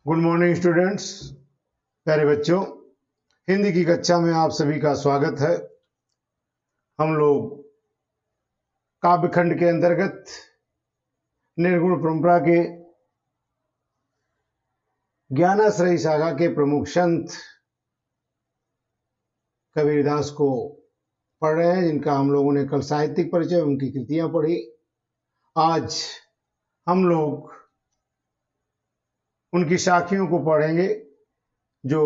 Good morning students, प्यारे बच्चों। हिंदी की कक्षा में आप सभी का स्वागत है। हम लोग काव्यखंड के अंतर्गत निर्गुण परंपरा के ज्ञानाश्रयी शाखा के प्रमुख संत कबीरदास को पढ़ रहे हैं, जिनका हम लोगों ने कल साहित्यिक परिचय उनकी कृतियां पढ़ी। आज हम लोग उनकी साखियों को पढ़ेंगे जो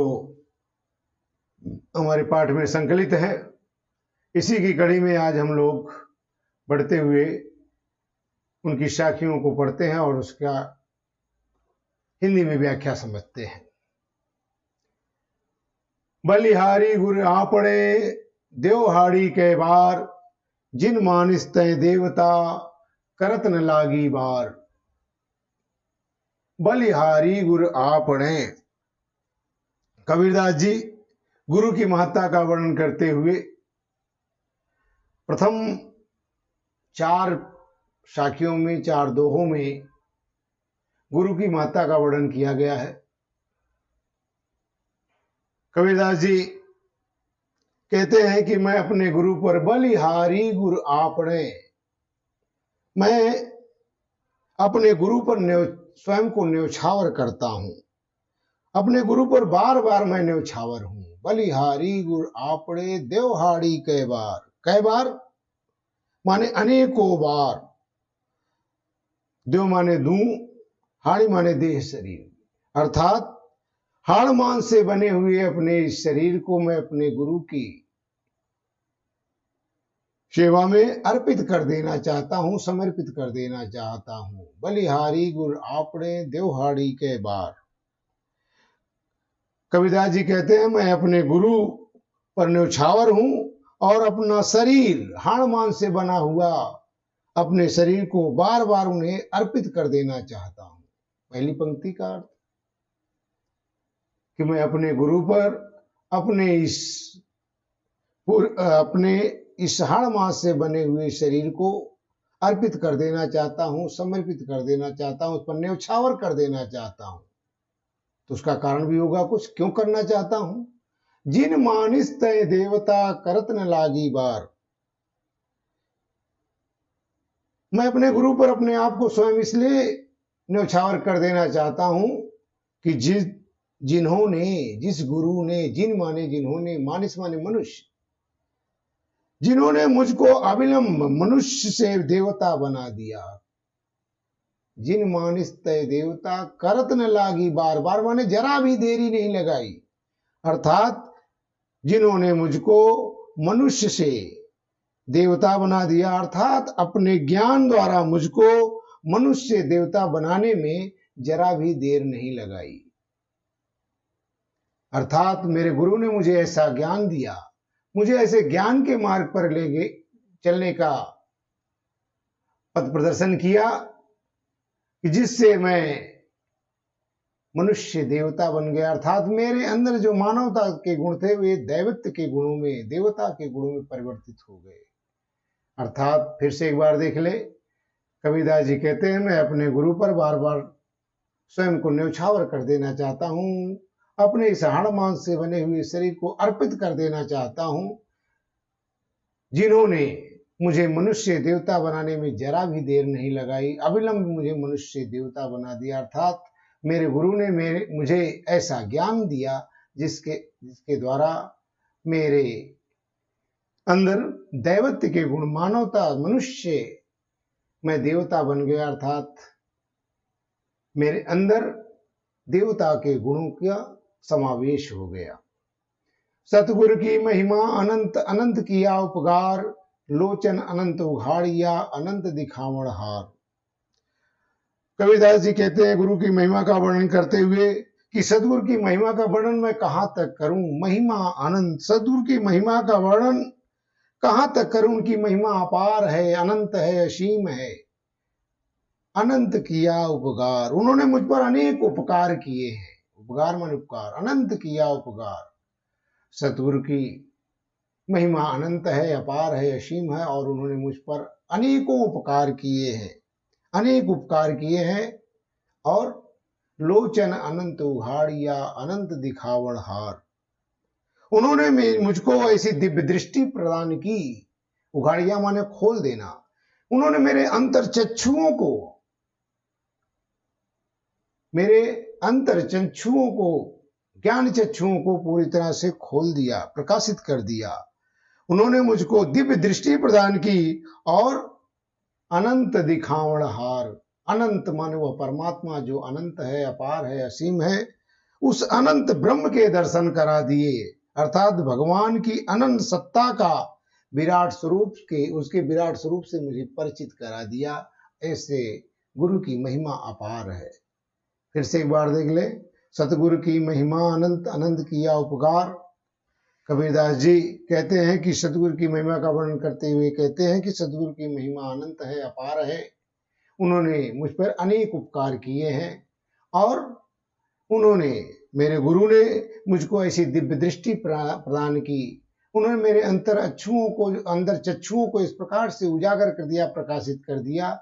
हमारे पाठ में संकलित है। इसी की कड़ी में आज हम लोग बढ़ते हुए उनकी साखियों को पढ़ते हैं और उसका हिंदी में व्याख्या समझते हैं। बलिहारी गुर आपड़े देवहाड़ी के बार, जिन मानिस तय देवता करत न लागी बार। बलिहारी गुर आपड़े, कबीरदास जी गुरु की महत्ता का वर्णन करते हुए प्रथम 4 साखियों में, 4 दोहों में गुरु की महत्ता का वर्णन किया गया है। कबीरदास जी कहते हैं कि मैं अपने गुरु पर बलिहारी गुर आपड़े, मैं अपने गुरु पर स्वयं को न्यौछावर करता हूं। अपने गुरु पर बार बार मैं न्यौछावर हूं। बलिहारी गुर आपड़े देवहाड़ी कै बार माने अनेकों बार। देव माने दूं, हाड़ी माने देह शरीर, अर्थात हाड़ मांस से बने हुए अपने इस शरीर को मैं अपने गुरु की सेवा में अर्पित कर देना चाहता हूं, समर्पित कर देना चाहता हूं। बलिहारी गुर आपड़े देवहाड़ी के बार। कबीरदास जी कहते हैं मैं अपने गुरु पर न्यौछावर हूं और अपना शरीर, हाड़ मांस से बना हुआ अपने शरीर को बार बार उन्हें अर्पित कर देना चाहता हूं। पहली पंक्ति का अर्थ कि मैं अपने गुरु पर अपने इस हाड़ मांस से बने हुए शरीर को अर्पित कर देना चाहता हूं, समर्पित कर देना चाहता हूं, उस पर न्यौछावर कर देना चाहता हूं। तो उसका कारण भी होगा कुछ, क्यों करना चाहता हूं। जिन मानिस तय देवता करत न लागी बार, मैं अपने गुरु पर अपने आप को स्वयं इसलिए न्यौछावर कर देना चाहता हूं कि जिस गुरु ने, जिन्होंने, मानिस माने मनुष्य, जिन्होंने मुझको अविलंब मनुष्य से देवता बना दिया। जिन मानिस तय देवता करत न लागी बार बार माने जरा भी देरी नहीं लगाई, अर्थात जिन्होंने मुझको मनुष्य से देवता बना दिया, अर्थात अपने ज्ञान द्वारा मुझको मनुष्य से देवता बनाने में जरा भी देर नहीं लगाई। अर्थात मेरे गुरु ने मुझे ऐसा ज्ञान दिया, मुझे ऐसे ज्ञान के मार्ग पर ले चलने का पथ प्रदर्शन किया कि जिससे मैं मनुष्य देवता बन गया। अर्थात मेरे अंदर जो मानवता के गुण थे वे दैवत्व के गुणों में, देवता के गुणों में परिवर्तित हो गए। अर्थात फिर से एक बार देख ले, कबीरदास जी कहते हैं मैं अपने गुरु पर बार बार स्वयं को न्यौछावर कर देना चाहता हूं, अपने इस हाड़ मांस से बने हुए शरीर को अर्पित कर देना चाहता हूं। जिन्होंने मुझे मनुष्य देवता बनाने में जरा भी देर नहीं लगाई, अविलंब मुझे मनुष्य देवता बना दिया। अर्थात मेरे गुरु ने मुझे ऐसा ज्ञान दिया जिसके द्वारा मेरे अंदर दैवत्व के गुण, मानवता, मनुष्य, मैं देवता बन गया। अर्थात मेरे अंदर देवता के गुणों का समावेश हो गया। सतगुरु की महिमा अनंत अनंत किया उपकार, लोचन अनंत उघाड़िया अनंत दिखावण हार। कबीरदास जी कहते हैं गुरु की महिमा का वर्णन करते हुए कि सदगुरु की महिमा का वर्णन मैं कहां तक करूं। महिमा अनंत, सदगुरु की महिमा का वर्णन कहां तक करूं। उनकी महिमा अपार है, अनंत है, असीम है। अनंत किया उपकार, उन्होंने मुझ पर अनेक उपकार किए हैं। उपकार मान उपकार, अनंत किया उपकार। सतगुरु की महिमा अनंत है, अपार है, असीम है और उन्होंने मुझ पर अनेकों उपकार किए हैं, अनेक उपकार किए हैं और लोचन अनंत उघाड़िया अनंत दिखावड़ हार। उन्होंने मुझको ऐसी दिव्य दृष्टि प्रदान की, उघाड़िया माने खोल देना। उन्होंने मेरे अंतर चक्षुओं को, मेरे अंतर चक्षुओं को, ज्ञान चक्षुओं को पूरी तरह से खोल दिया, प्रकाशित कर दिया। उन्होंने मुझको दिव्य दृष्टि प्रदान की और अनंत दिखावड़ हार। अनंत माने वह परमात्मा जो अनंत है, अपार है, असीम है, उस अनंत ब्रह्म के दर्शन करा दिए। अर्थात भगवान की अनंत सत्ता का विराट स्वरूप के, उसके विराट स्वरूप से मुझे परिचित करा दिया। ऐसे गुरु की महिमा अपार है। फिर से एक बार देख ले, सतगुरु की महिमा अनंत, अनंत किया उपकार। कबीरदास जी कहते हैं कि सतगुरु की महिमा का वर्णन करते हुए कहते हैं कि सतगुरु की महिमा अनंत है, अपार है। उन्होंने मुझ पर अनेक उपकार किए हैं और उन्होंने, मेरे गुरु ने मुझको ऐसी दिव्य दृष्टि प्रदान की। उन्होंने मेरे अंतर अक्षुओं को, अंदर चक्षुओं को इस प्रकार से उजागर कर दिया, प्रकाशित कर दिया,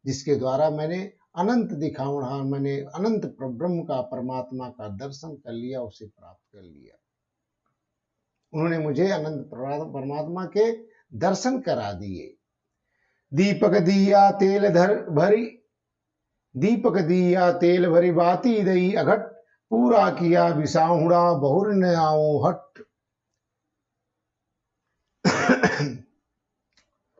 जिसके द्वारा मैंने अनंत दिखावड़, मैंने अनंत ब्रह्म का, परमात्मा का दर्शन कर लिया, उसे प्राप्त कर लिया। उन्होंने मुझे अनंत परमात्मा के दर्शन करा दिए। दीपक दिया तेल धर भरी, दीपक दिया तेल भरी बाती दई अघट, पूरा किया बिसाहुड़ा बहुर न आओ हट।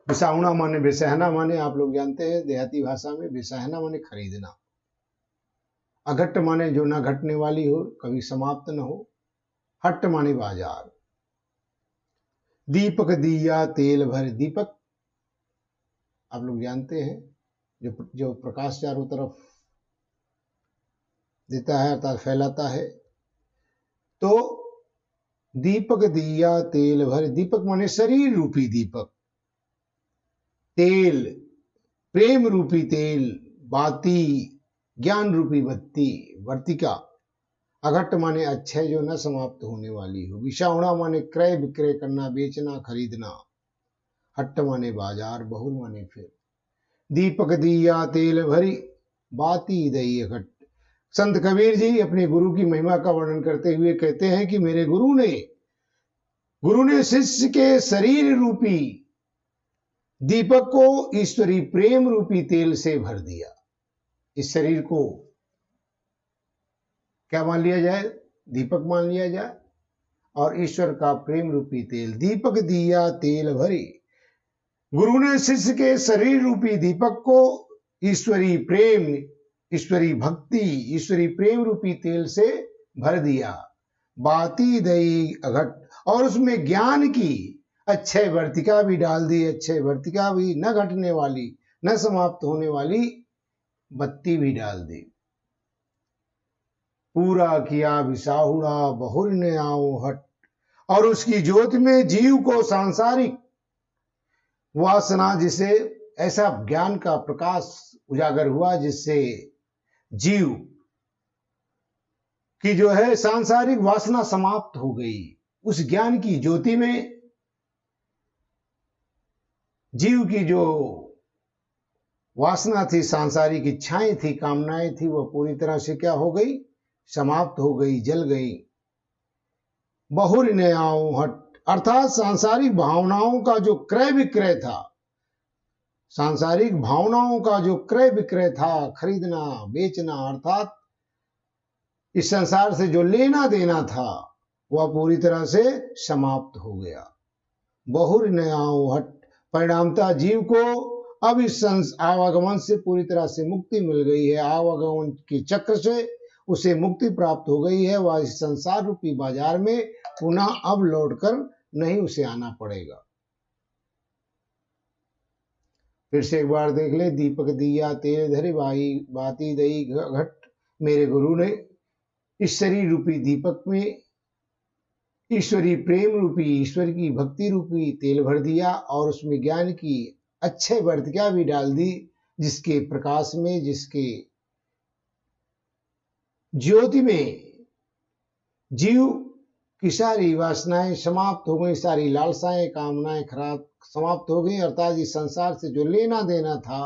बिसाहुड़ा माने बेसहना, माने आप लोग जानते हैं देहाती भाषा में बेसहना माने खरीदना। अघट माने जो ना घटने वाली हो, कभी समाप्त न हो। हट माने बाजार। दीपक दिया तेल भर, दीपक आप लोग जानते हैं जो प्रकाश चारों तरफ देता है अर्थात फैलाता है। तो दीपक दिया तेल भर, दीपक माने शरीर रूपी दीपक, तेल प्रेम रूपी तेल, बाती ज्ञान रूपी बत्ती, वर्तिका। अघट माने अच्छे जो न समाप्त होने वाली हो। विषाहुड़ा माने क्रय विक्रय करना, बेचना, खरीदना। हट्ट माने बाजार, बहुल माने फिर। दीपक दिया तेल भरी बाती दई अघट। संत कबीर जी अपने गुरु की महिमा का वर्णन करते हुए कहते हैं कि मेरे गुरु ने शिष्य के शरीर रूपी दीपक को ईश्वरी प्रेम रूपी तेल से भर दिया। इस शरीर को क्या मान लिया जाए? दीपक मान लिया जाए, और ईश्वर का प्रेम रूपी तेल। दीपक दिया तेल भरी, गुरु ने शिष्य के शरीर रूपी दीपक को ईश्वरी प्रेम, ईश्वरी भक्ति, ईश्वरी प्रेम रूपी तेल से भर दिया। बाती दई अघट, और उसमें ज्ञान की अक्षय वर्तिका भी डाल दी। अक्षय वर्तिका भी, न घटने वाली, न समाप्त होने वाली बत्ती भी डाल दी। पूरा किया विसाहुड़ा बहुर ने आओ हट, और उसकी ज्योति में जीव को सांसारिक वासना, जिसे ऐसा ज्ञान का प्रकाश उजागर हुआ जिससे जीव की जो है सांसारिक वासना समाप्त हो गई। उस ज्ञान की ज्योति में जीव की जो वासना थी, सांसारिक इच्छाएं थी, कामनाएं थी, वह पूरी तरह से क्या हो गई? समाप्त हो गई, जल गई। बहुर ने आओ हट, अर्थात सांसारिक भावनाओं का जो क्रय विक्रय था, सांसारिक भावनाओं का जो क्रय विक्रय था, खरीदना बेचना, अर्थात इस संसार से जो लेना देना था, वह पूरी तरह से समाप्त हो गया। बहुर न आओ हट, परिणामतः जीव को अब इस आवागमन से पूरी तरह से मुक्ति मिल गई है। आवागमन के चक्र से उसे मुक्ति प्राप्त हो गई है। वह इस संसार रूपी बाजार में पुनः अब लौटकर नहीं उसे आना पड़ेगा। फिर से एक बार देख ले, दीपक दिया तेल धरे बाती दई घट, मेरे गुरु ने इस शरीर रूपी दीपक में ईश्वरी प्रेम रूपी, ईश्वर की भक्ति रूपी तेल भर दिया, और उसमें ज्ञान की अच्छे वर्तिका भी डाल दी, जिसके प्रकाश में, जिसके ज्योति में जीव की सारी वासनाएं समाप्त हो गई, सारी लालसाएं, कामनाएं खराब समाप्त हो गई। अर्थात इस संसार से जो लेना देना था,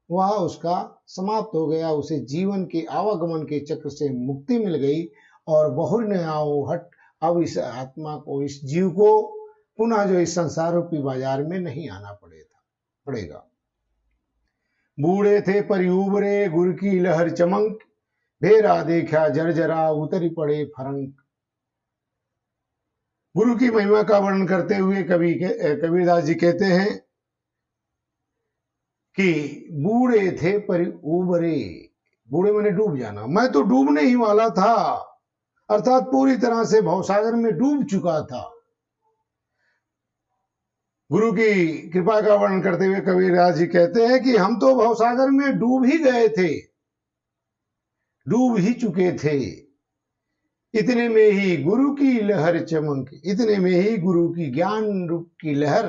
वह उसका समाप्त हो गया, उसे जीवन के आवागमन के चक्र से मुक्ति मिल गई और बहुर ने आओ हट, अब इस आत्मा को, इस जीव को पुनः जो इस संसार रूपी बाजार में नहीं आना पड़ेगा। बूढ़े थे पर उबरे, गुर की लहर चमक, भेरा देखा जर्जरा, उतरी पड़े फरंक। गुरु की महिमा का वर्णन करते हुए कबीरदास जी कहते हैं कि बूढ़े थे पर उबरे, बूढ़े मैंने डूब जाना, मैं तो डूबने ही वाला था, अर्थात पूरी तरह से भवसागर में डूब चुका था। गुरु की कृपा का वर्णन करते हुए कबीरदास जी कहते हैं कि हम तो भवसागर में डूब ही गए थे, डूब ही चुके थे। इतने में ही गुरु की लहर चमक, इतने में ही गुरु की ज्ञान रूप की लहर,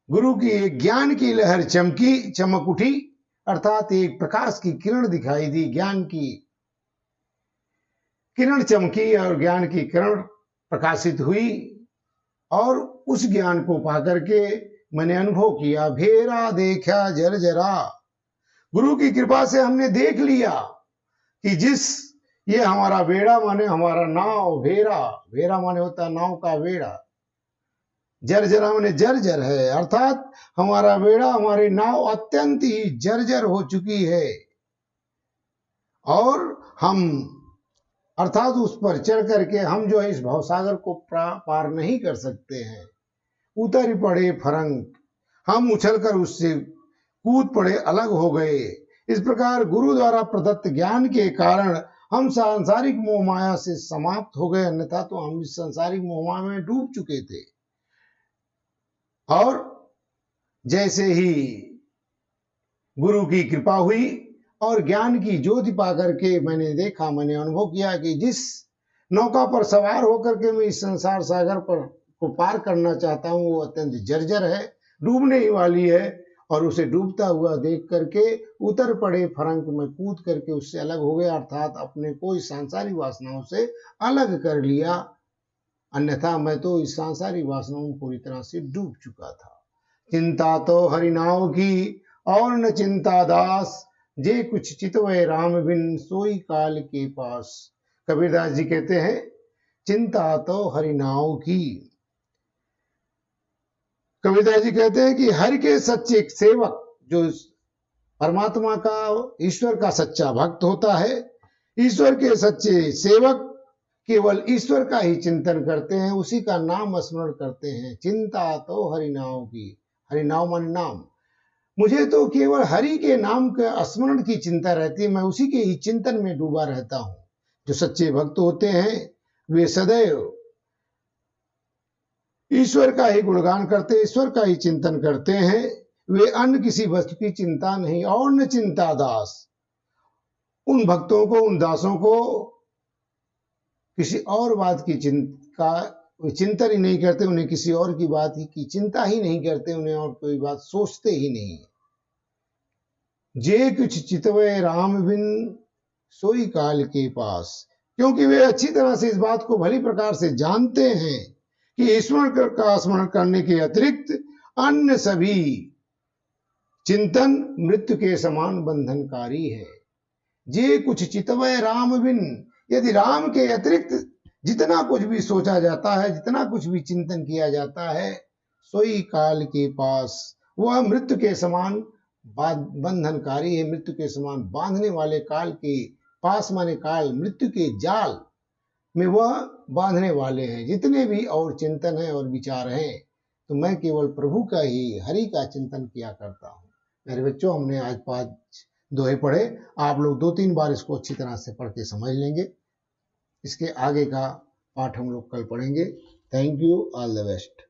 गुरु की एक ज्ञान की लहर चमक उठी, अर्थात एक प्रकाश की किरण दिखाई दी, ज्ञान की किरण चमकी और ज्ञान की किरण प्रकाशित हुई, और उस ज्ञान को पाकर के मैंने अनुभव किया। भेरा देखा जर्जरा, गुरु की कृपा से हमने देख लिया कि ये हमारा बेड़ा माने हमारा नाव, भेरा माने होता है नाव का बेड़ा, जर्जरा माने जर्जर है, अर्थात हमारा बेड़ा, हमारी नाव अत्यंत ही जर्जर हो चुकी है और हम, अर्थात उस पर चढ़ करके हम जो है इस भवसागर को पार नहीं कर सकते हैं। उतर पड़े फरंक, हम उछलकर उससे कूद पड़े, अलग हो गए। इस प्रकार गुरु द्वारा प्रदत्त ज्ञान के कारण हम सांसारिक मोह माया से समाप्त हो गए, अन्यथा तो हम इस सांसारिक मोह माया में डूब चुके थे। और जैसे ही गुरु की कृपा हुई और ज्ञान की ज्योति पाकर के मैंने देखा, मैंने अनुभव किया कि जिस नौका पर सवार होकर के मैं इस संसार सागर पर को पार करना चाहता हूं वो अत्यंत जर्जर है, डूबने ही वाली है, और उसे डूबता हुआ देख करके उतर पड़े फरंक में कूद करके उससे अलग हो गया, अर्थात अपने को इस सांसारिक वासनाओं से अलग कर लिया, अन्यथा मैं तो इस सांसारिक वासनाओं में पूरी तरह से डूब चुका था। चिंता तो हरिनाव की और न चिंता दास, जे कुछ चितवय राम बिन सोई काल के पास। कबीरदास जी कहते हैं चिंता तो हरिनाव की। कबीरदास जी कहते हैं कि हरि के सच्चे सेवक, जो परमात्मा का, ईश्वर का सच्चा भक्त होता है, ईश्वर के सच्चे सेवक केवल ईश्वर का ही चिंतन करते हैं, उसी का नाम स्मरण करते हैं। चिंता तो हरिनाव की, हरिनाव माने नाम, मुझे तो केवल हरि के नाम के स्मरण की चिंता रहती है, मैं उसी के ही चिंतन में डूबा रहता हूं। जो सच्चे भक्त होते हैं वे सदैव ईश्वर का ही गुणगान करते, ईश्वर का ही चिंतन करते हैं, वे अन्य किसी वस्तु की चिंता नहीं। और न चिंता दास, उन भक्तों को, उन दासों को किसी और बात की चिंतन ही नहीं करते, उन्हें किसी और की बात की चिंता ही नहीं करते, उन्हें और कोई बात सोचते ही नहीं। जे कुछ चितवे राम बिन सोई काल के पास, क्योंकि वे अच्छी तरह से इस बात को भली प्रकार से जानते हैं कि ईश्वर का स्मरण करने के अतिरिक्त अन्य सभी चिंतन मृत्यु के समान बंधनकारी है। जे कुछ चितवय राम बिन, यदि राम के अतिरिक्त जितना कुछ भी सोचा जाता है, जितना कुछ भी चिंतन किया जाता है, सोई काल के पास, वह मृत्यु के समान बंधनकारी है, मृत्यु के समान बांधने वाले काल के पास माने काल, मृत्यु के जाल में वह बांधने वाले हैं। जितने भी और चिंतन है और विचार हैं, तो मैं केवल प्रभु का ही, हरि का चिंतन किया करता हूँ। मेरे बच्चों, हमने आज 5 दोहे पढ़े, आप लोग 2-3 बार इसको अच्छी तरह से पढ़ के समझ लेंगे। इसके आगे का पाठ हम लोग कल पढ़ेंगे। Thank you, all the best.